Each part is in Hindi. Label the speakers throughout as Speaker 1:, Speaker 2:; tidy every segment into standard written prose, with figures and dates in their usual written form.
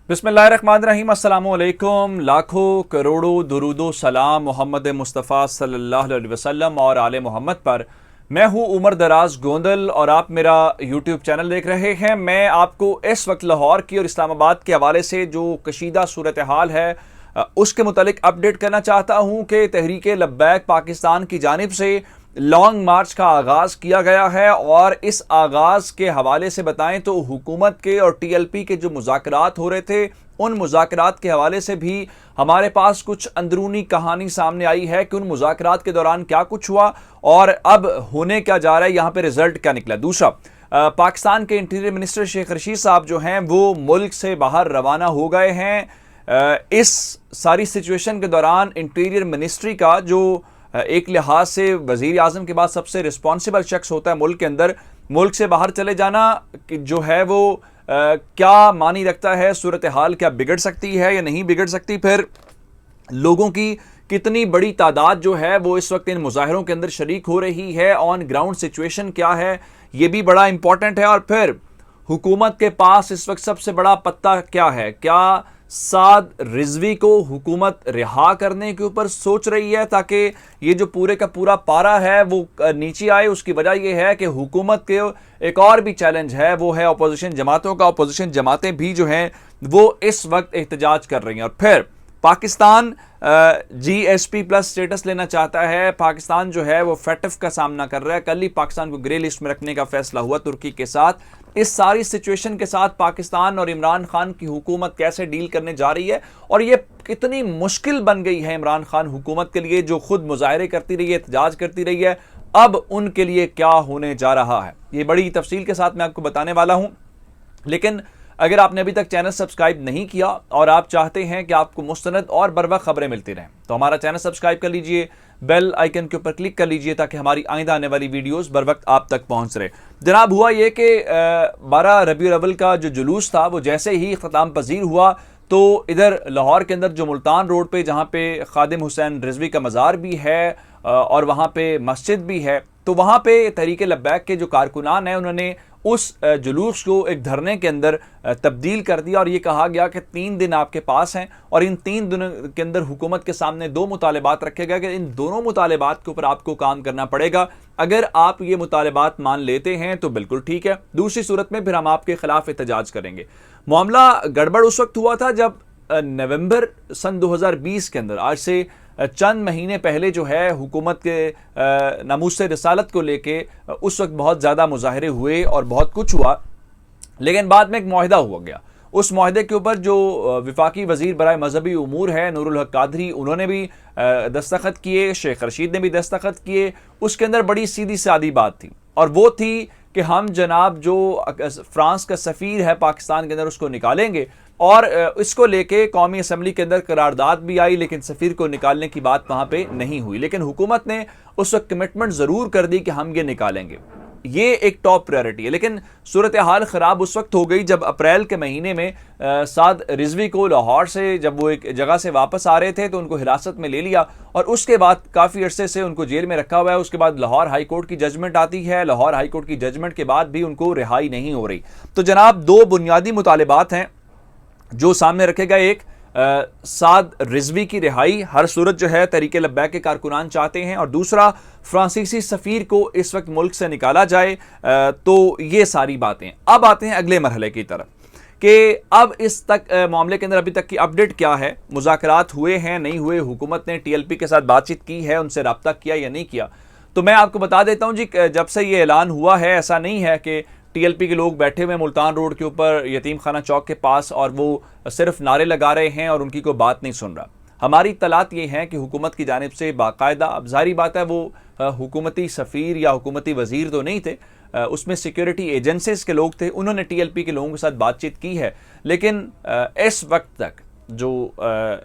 Speaker 1: बिस्मिल्लाहिर्रहमानिर्रहीम, अस्सलामुअलैकुम। लाखों करोड़ों दुरूदो सलाम मोहम्मद मुस्तफ़ा सल्लल्लाहु अलैहि वसल्लम और आले मोहम्मद पर। मैं हूँ उमर दराज गोंदल और आप मेरा यूट्यूब चैनल देख रहे हैं। मैं आपको इस वक्त लाहौर की और इस्लामाबाद के हवाले से जो कशीदा सूरत हाल है उसके मुतालिक अपडेट करना चाहता हूँ कि तहरीक लब्बैक पाकिस्तान की जानिब से लॉन्ग मार्च का आगाज़ किया गया है और इस आगाज़ के हवाले से बताएं तो हुकूमत के और TLP के जो मुज़ाकरात हो रहे थे उन मुज़ाकरात के हवाले से भी हमारे पास कुछ अंदरूनी कहानी सामने आई है कि उन मुज़ाकरात के दौरान क्या कुछ हुआ और अब होने क्या जा रहा है, यहाँ पे रिजल्ट क्या निकला। दूसरा, पाकिस्तान के इंटीरियर मिनिस्टर शेख रशीद साहब जो हैं वो मुल्क से बाहर रवाना हो गए हैं। इस सारी सिचुएशन के दौरान इंटीरियर मिनिस्ट्री का जो एक लिहाज से वजीर आजम के बाद सबसे रिस्पॉन्सिबल शख्स होता है मुल्क के अंदर, मुल्क से बाहर चले जाना जो है वो क्या मानी रखता है, सूरत हाल क्या बिगड़ सकती है या नहीं बिगड़ सकती, फिर लोगों की कितनी बड़ी तादाद जो है वो इस वक्त इन मुजाहरों के अंदर शरीक हो रही है, ऑन ग्राउंड सिचुएशन क्या है, ये भी बड़ा इंपॉर्टेंट है। और फिर हुकूमत के पास इस वक्त सबसे बड़ा पत्ता क्या है, क्या साद रिजवी को हुकूमत रिहा करने के ऊपर सोच रही है ताकि ये जो पूरे का पूरा पारा है वो नीचे आए। उसकी वजह यह है कि हुकूमत के एक और भी चैलेंज है, वो है अपोजिशन जमातों का। अपोजिशन जमातें भी जो हैं वो इस वक्त एहतजाज कर रही हैं। और फिर पाकिस्तान GSP प्लस स्टेटस लेना चाहता है। पाकिस्तान जो है वो फैटफ का सामना कर रहा है। कल ही पाकिस्तान को ग्रे लिस्ट में रखने का फैसला हुआ तुर्की के साथ। इस सारी सिचुएशन के साथ पाकिस्तान और इमरान खान की हुकूमत कैसे डील करने जा रही है और ये कितनी मुश्किल बन गई है इमरान खान हुकूमत के लिए, जो खुद मुजाहरे करती रही है, एहतजाज करती रही है, अब उनके लिए क्या होने जा रहा है, ये बड़ी तफसील के साथ मैं आपको बताने वाला हूं। लेकिन अगर आपने अभी तक चैनल सब्सक्राइब नहीं किया और आप चाहते हैं कि आपको मुस्तनद और बरवक्त खबरें मिलती रहें तो हमारा चैनल सब्सक्राइब कर लीजिए, बेल आइकन के ऊपर क्लिक कर लीजिए ताकि हमारी आइंदा आने वाली वीडियोस बर वक्त आप तक पहुंच रहे। जनाब, हुआ ये कि 12 रबीउल अव्वल का जो जुलूस था वो जैसे ही इख्तिताम पजीर हुआ तो इधर लाहौर के अंदर जो मुल्तान रोड पे जहाँ पे खादिम हुसैन रिजवी का मज़ार भी है और वहाँ पे मस्जिद भी है, तो वहाँ पे तहरीक लब्बैक के जो कारकुनान हैं उन्होंने उस जुलूस को एक धरने के अंदर तब्दील कर दिया और ये कहा गया कि 3 दिन आपके पास हैं और इन 3 दिनों के अंदर हुकूमत के सामने 2 मुतालबात रखे गए कि इन दोनों मुतालबात के ऊपर आपको काम करना पड़ेगा। अगर आप ये मुतालबात मान लेते हैं तो बिल्कुल ठीक है, दूसरी सूरत में फिर हम आपके खिलाफ एहतजाज करेंगे। मामला गड़बड़ उस वक्त हुआ था जब नवंबर सन 2020 के अंदर, आज से चंद महीने पहले जो है, हुकूमत के नामूस रिसालत को लेके उस वक्त बहुत ज़्यादा मुजाहरे हुए और बहुत कुछ हुआ, लेकिन बाद में एक मुआहिदा हुआ गया। उस मुआहिदे के ऊपर जो वफाकी वजीर बराए मजहबी उमूर है नूरुल हक कादरी, उन्होंने भी दस्तखत किए, शेख रशीद ने भी दस्तखत किए। उसके अंदर बड़ी सीधी सादी बात थी और वो थी कि हम जनाब जो फ्रांस का सफ़ीर है पाकिस्तान के अंदर उसको निकालेंगे और इसको लेके कौमी असम्बली के अंदर करारदाद भी आई, लेकिन सफ़ीर को निकालने की बात वहाँ पे नहीं हुई। लेकिन हुकूमत ने उस वक्त कमिटमेंट ज़रूर कर दी कि हम ये निकालेंगे, ये एक टॉप प्रायोरिटी है। लेकिन सूरत हाल ख़राब उस वक्त हो गई जब अप्रैल के महीने में साद रिजवी को लाहौर से, जब वो एक जगह से वापस आ रहे थे तो उनको हिरासत में ले लिया और उसके बाद काफ़ी अरसे से उनको जेल में रखा हुआ है। उसके बाद लाहौर हाई कोर्ट की जजमेंट आती है, लाहौर हाई कोर्ट की जजमेंट के बाद भी उनको रिहाई नहीं हो रही। तो जनाब, 2 बुनियादी मुतालबात हैं जो सामने रखे गए। एक, साद रिजवी की रिहाई हर सूरत जो है तहरीक लब्बैक के कारकुनान चाहते हैं, और दूसरा फ्रांसीसी सफ़ीर को इस वक्त मुल्क से निकाला जाए। तो ये सारी बातें। अब आते हैं अगले मरहले की तरफ कि अब इस तक मामले के अंदर अभी तक की अपडेट क्या है, मुज़ाकरात हुए हैं नहीं हुए, हुकूमत ने TLP के साथ बातचीत की है, उनसे रब्ता किया या नहीं किया। तो मैं आपको बता देता हूँ जी, जब से ये ऐलान हुआ है ऐसा नहीं है कि TLP के लोग बैठे हुए मुल्तान रोड के ऊपर यतीम खाना चौक के पास और वो सिर्फ नारे लगा रहे हैं और उनकी कोई बात नहीं सुन रहा। हमारी तलात ये है कि हुकूमत की जानिब से बाकायदा, अब जाहिर बात है वो हुकूमती सफ़ीर या हुकूमती वज़ीर तो नहीं थे, उसमें सिक्योरिटी एजेंसीज के लोग थे, उन्होंने TLP के लोगों के साथ बातचीत की है। लेकिन इस वक्त तक जो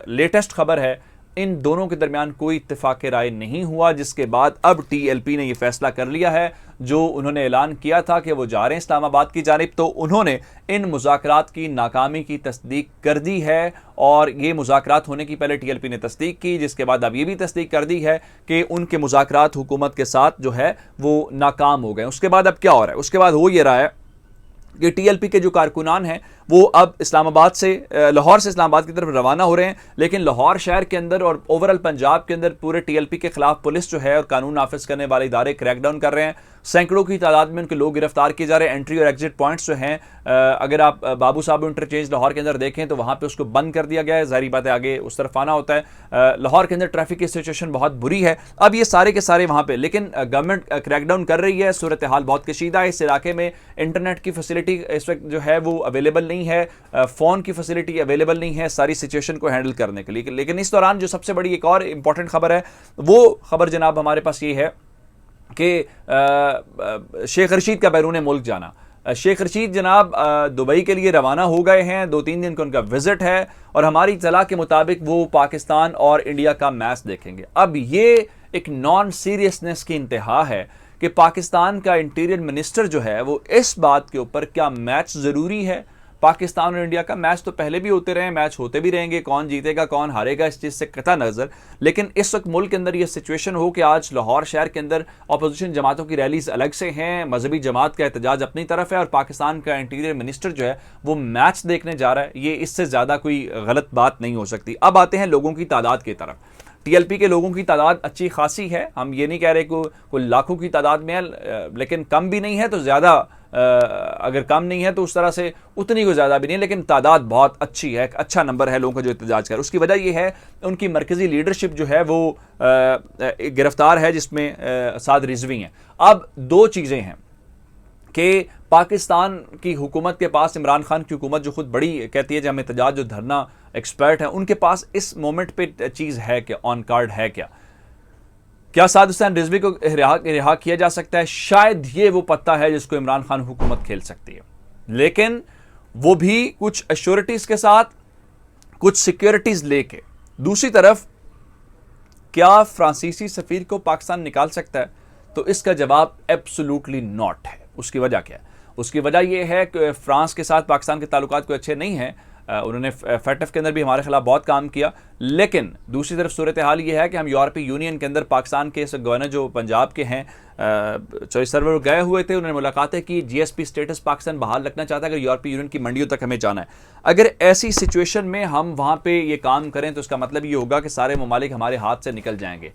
Speaker 1: लेटेस्ट खबर है, इन दोनों के दरमियान कोई इत्तेफाक राय नहीं हुआ, जिसके बाद अब TLP ने यह फैसला कर लिया है, जो उन्होंने ऐलान किया था कि वो जा रहे हैं इस्लामाबाद की जानिब, तो उन्होंने इन मुज़ाकरात की नाकामी की तस्दीक कर दी है। और ये मुज़ाकरात होने की पहले TLP ने तस्दीक की, जिसके बाद अब ये भी तस्दीक कर दी है कि उनके मुज़ाकरात हुकूमत के साथ जो है वो नाकाम हो गए। उसके बाद अब क्या हो रहा है, उसके बाद हो ये रहा है कि TLP के जो कारकुनान हैं वो अब इस्लामाबाद से लाहौर से इस्लामाबाद की तरफ रवाना हो रहे हैं, लेकिन लाहौर शहर के अंदर और ओवरऑल पंजाब के अंदर पूरे TLP के खिलाफ पुलिस जो है और कानून नाफिज करने वाले इदारे क्रैकडाउन कर रहे हैं। सैकड़ों की तादाद में उनके लोग गिरफ्तार किए जा रहे हैं। एंट्री और एग्जिट पॉइंट्स जो हैं, अगर आप बाबू साहब इंटरचेंज लाहौर के अंदर देखें तो वहाँ पे उसको बंद कर दिया गया है। जाहिर बात है आगे उस तरफ आना होता है। लाहौर के अंदर ट्रैफिक की सिचुएशन बहुत बुरी है। अब ये सारे के सारे वहाँ पे, लेकिन गवर्नमेंट क्रैकडाउन कर रही है। सूरत हाल बहुत कशीदा है। इस इलाके में इंटरनेट की फैसिलिटी इस वक्त जो है वो अवेलेबल नहीं है, फ़ोन की फैसिलिटी अवेलेबल नहीं है सारी सिचुएशन को हैंडल करने के लिए। लेकिन इस दौरान जो सबसे बड़ी एक और इंपॉर्टेंट खबर है, वो खबर जनाब हमारे पास ये है कि शेख रशीद का बैरून मुल्क जाना। शेख रशीद जनाब दुबई के लिए रवाना हो गए हैं। 2-3 दिन का उनका विजिट है और हमारी इत्तला के मुताबिक वो पाकिस्तान और इंडिया का मैच देखेंगे। अब ये एक नॉन सीरियसनेस की इंतहा है कि पाकिस्तान का इंटीरियर मिनिस्टर जो है वो इस बात के ऊपर, क्या मैच ज़रूरी है? पाकिस्तान और इंडिया का मैच तो पहले भी होते रहे, मैच होते भी रहेंगे, कौन जीतेगा कौन हारेगा इस चीज़ से कतई नज़र। लेकिन इस वक्त मुल्क के अंदर ये सिचुएशन हो कि आज लाहौर शहर के अंदर अपोजिशन जमातों की रैलीज अलग से हैं, मजहबी जमात का एहतजाज अपनी तरफ है और पाकिस्तान का इंटीरियर मिनिस्टर जो है वो मैच देखने जा रहा है। ये इससे ज़्यादा कोई गलत बात नहीं हो सकती। अब आते हैं लोगों की तादाद की तरफ। TLP के लोगों की तादाद अच्छी खासी है। हम ये नहीं कह रहे कि कोई लाखों की तादाद में है, लेकिन कम भी नहीं है तो ज़्यादा, अगर कम नहीं है तो उस तरह से उतनी को ज़्यादा भी नहीं, लेकिन तादाद बहुत अच्छी है। एक अच्छा नंबर है लोगों का जो एहतजाज कर। उसकी वजह यह है उनकी मरकज़ी लीडरशिप जो है वो गिरफ्तार है, जिसमें साद रिजवी हैं। अब दो चीज़ें हैं कि पाकिस्तान की हुकूमत के पास, इमरान खान की हुकूमत जो खुद बड़ी कहती है, जो हम एहतजाज जो धरना एक्सपर्ट हैं उनके पास इस मोमेंट पे चीज़ है क्या, ऑन कार्ड है क्या साद हुसैन रिजवी को रिहा किया जा सकता है? शायद ये वो पत्ता है जिसको इमरान खान हुकूमत खेल सकती है, लेकिन वो भी कुछ एश्योरिटीज़ के साथ, कुछ सिक्योरिटीज़ लेके। दूसरी तरफ क्या फ्रांसीसी सफ़ीर को पाकिस्तान निकाल सकता है? तो इसका जवाब एब्सोल्युटली नॉट है। उसकी वजह क्या है? उसकी वजह यह है कि फ्रांस के साथ पाकिस्तान के ताल्लुकात कोई अच्छे नहीं हैं। उन्होंने FATF के अंदर भी हमारे खिलाफ बहुत काम किया, लेकिन दूसरी तरफ सूरत हाल ये है कि हम यूरोपीय यूनियन के अंदर पाकिस्तान के गवर्नर जो पंजाब के हैं चॉइस सर्वर गए हुए थे, उन्होंने मुलाकातें की। GSP स्टेटस पाकिस्तान बहाल रखना चाहता है, अगर यूरोपीय यूनियन की मंडियों तक हमें जाना है। अगर ऐसी सिचुएशन में हम वहाँ पे ये काम करें तो इसका मतलब ये होगा कि सारे ममालिक हमारे हाथ से निकल जाएंगे।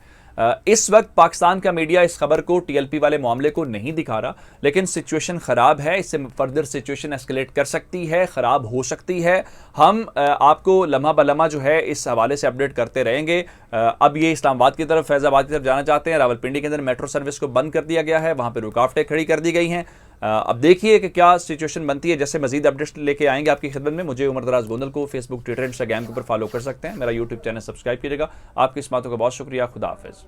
Speaker 1: इस वक्त पाकिस्तान का मीडिया इस खबर को, TLP वाले मामले को नहीं दिखा रहा, लेकिन सिचुएशन ख़राब है। इससे फर्दर सिचुएशन एस्केलेट कर सकती है, ख़राब हो सकती है। हम आपको लम्हा बलम्हा जो है इस हवाले से अपडेट करते रहेंगे। अब ये इस्लामाबाद की तरफ, फैज़ाबाद की तरफ जाना चाहते हैं। रावलपिंडी के अंदर मेट्रो सर्विस को बंद कर दिया गया है, वहाँ पर रुकावटें खड़ी कर दी गई हैं। अब देखिए कि क्या सिचुएशन बनती है। जैसे मजीद अपडेट्स लेके आएंगे आपकी खिदमत में। मुझे उमर दराज गोंदल को फेसबुक, ट्विटर, इंस्टाग्राम के ऊपर फॉलो कर सकते हैं। मेरा यूट्यूब चैनल सब्सक्राइब कीजिएगा। आपकी इस बातों का बहुत शुक्रिया। खुदा हाफिज़।